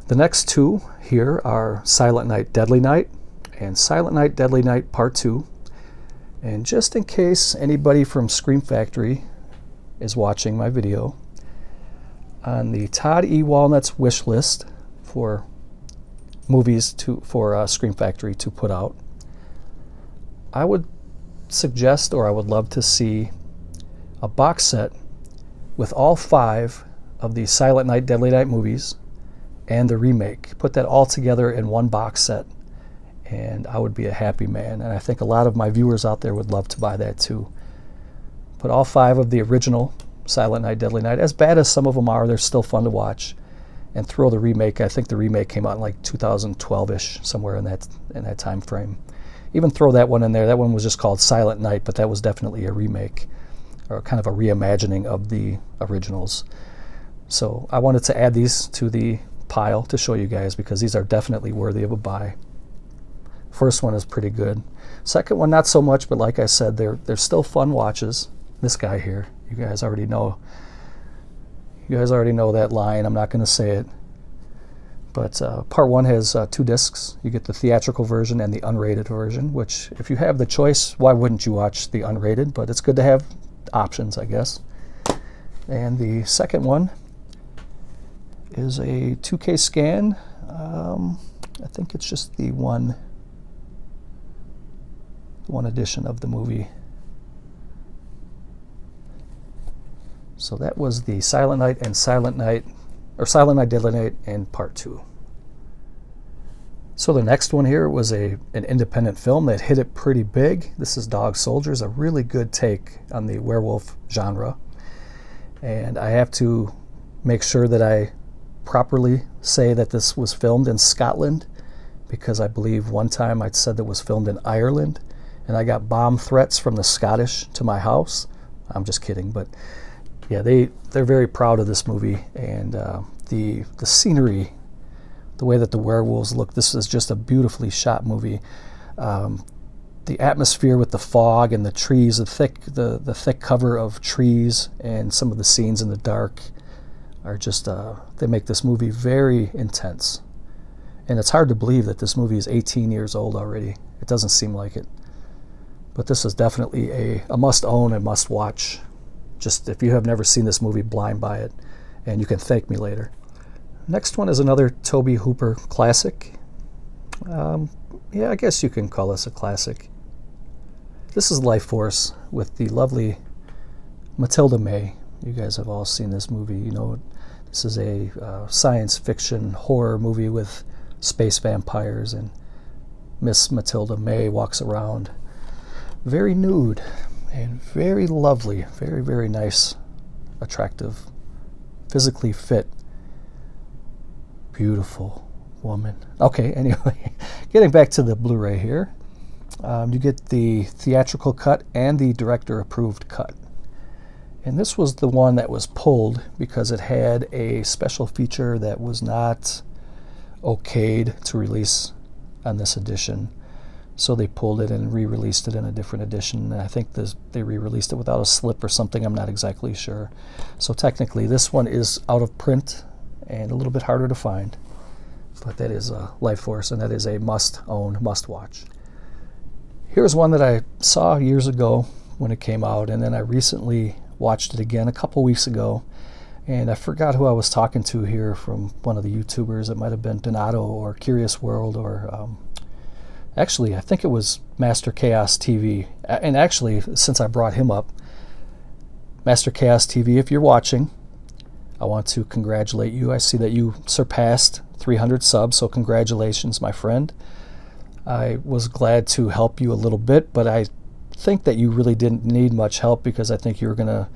The next two here are Silent Night, Deadly Night and Silent Night, Deadly Night Part 2. And just in case anybody from Scream Factory is watching my video, on the Todd E. Walnut's wish list for movies for Scream Factory to put out, I would suggest, or I would love to see, a box set with all 5 of the Silent Night, Deadly Night movies and the remake. Put that all together in one box set, and I would be a happy man. And I think a lot of my viewers out there would love to buy that too. Put all 5 of the original Silent Night, Deadly Night, as bad as some of them are, they're still fun to watch, and throw the remake. I think the remake came out in like 2012-ish, somewhere in that time frame. Even throw that one in there. That one was just called Silent Night, but that was definitely a remake, or kind of a reimagining of the originals. So I wanted to add these to the pile to show you guys, because these are definitely worthy of a buy. First one is pretty good. Second one, not so much, but like I said, they're still fun watches. This guy here, you guys already know. You guys already know that line. I'm not going to say it. But Part 1 has 2 discs. You get the theatrical version and the unrated version, which, if you have the choice, why wouldn't you watch the unrated? But it's good to have options, I guess. And the second one is a 2K scan. I think it's just the one edition of the movie. So that was the Silent Night and Silent Night, Silent Night, Deadly Night in Part 2. So the next one here was an independent film that hit it pretty big. This is Dog Soldiers, a really good take on the werewolf genre. And I have to make sure that I properly say that this was filmed in Scotland, because I believe one time I said that it was filmed in Ireland, and I got bomb threats from the Scottish to my house. I'm just kidding, but yeah, they're very proud of this movie, and the scenery, the way that the werewolves look. This is just a beautifully shot movie. The atmosphere with the fog and the trees, the thick cover of trees, and some of the scenes in the dark are just they make this movie very intense. And it's hard to believe that this movie is 18 years old already. It doesn't seem like it. But this is definitely a must-own and must-watch. Just if you have never seen this movie, blind buy it, and you can thank me later. Next one is another Tobe Hooper classic. Yeah, I guess you can call this a classic. This is Life Force with the lovely Matilda May. You guys have all seen this movie. You know, this is a science fiction horror movie with space vampires, and Miss Matilda May walks around very nude and very lovely, very, very nice, attractive, physically fit, beautiful woman. Okay, anyway, getting back to the Blu-ray here. You get the theatrical cut and the director-approved cut. And this was the one that was pulled because it had a special feature that was not okayed to release on this edition. So they pulled it and re-released it in a different edition. And I think they re-released it without a slip or something. I'm not exactly sure. So technically this one is out of print and a little bit harder to find. But that is Life Force, and that is a must-own, must-watch. Here's one that I saw years ago when it came out, and then I recently watched it again a couple weeks ago. And I forgot who I was talking to here from one of the YouTubers. It might have been Donato or Curious World, or actually, I think it was Master Chaos TV. And actually, since I brought him up, Master Chaos TV, if you're watching, I want to congratulate you. I see that you surpassed 300 subs, so congratulations, my friend. I was glad to help you a little bit, but I think that you really didn't need much help, because I think you were going to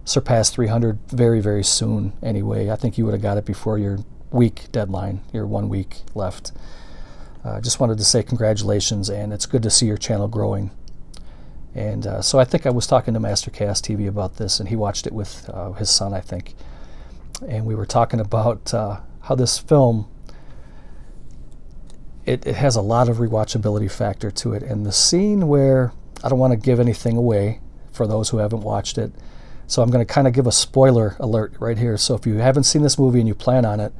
surpass 300 very, very soon anyway. I think you would have got it before your week deadline, your 1 week left. Just wanted to say congratulations, and it's good to see your channel growing. And so I think I was talking to Master Chaos TV about this, and he watched it with his son, I think. And we were talking about how this film, it has a lot of rewatchability factor to it. And the scene where, I don't want to give anything away for those who haven't watched it, so I'm going to kind of give a spoiler alert right here. So if you haven't seen this movie and you plan on it,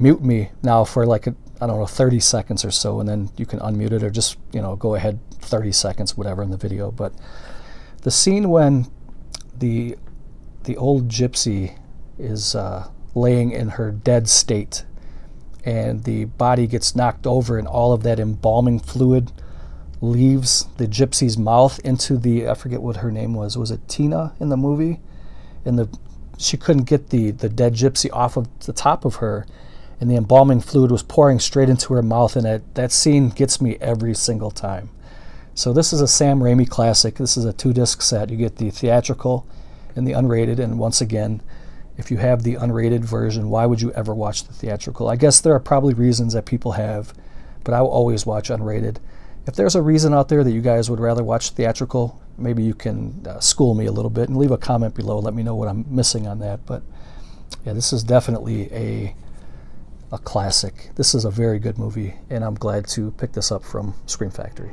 mute me now for like, I don't know, 30 seconds or so, and then you can unmute it, or just, go ahead 30 seconds, whatever, in the video. But the scene when the old gypsy is laying in her dead state, and the body gets knocked over, and all of that embalming fluid leaves the gypsy's mouth into the, I forget what her name was it Tina in the movie? She couldn't get the dead gypsy off of the top of her, and the embalming fluid was pouring straight into her mouth, and that scene gets me every single time. So this is a Sam Raimi classic. This is a 2-disc set. You get the theatrical and the unrated, and once again, if you have the unrated version, why would you ever watch the theatrical? I guess there are probably reasons that people have, but I will always watch unrated. If there's a reason out there that you guys would rather watch theatrical, maybe you can school me a little bit and leave a comment below. Let me know what I'm missing on that. But yeah, this is definitely a classic. This is a very good movie, and I'm glad to pick this up from Scream Factory.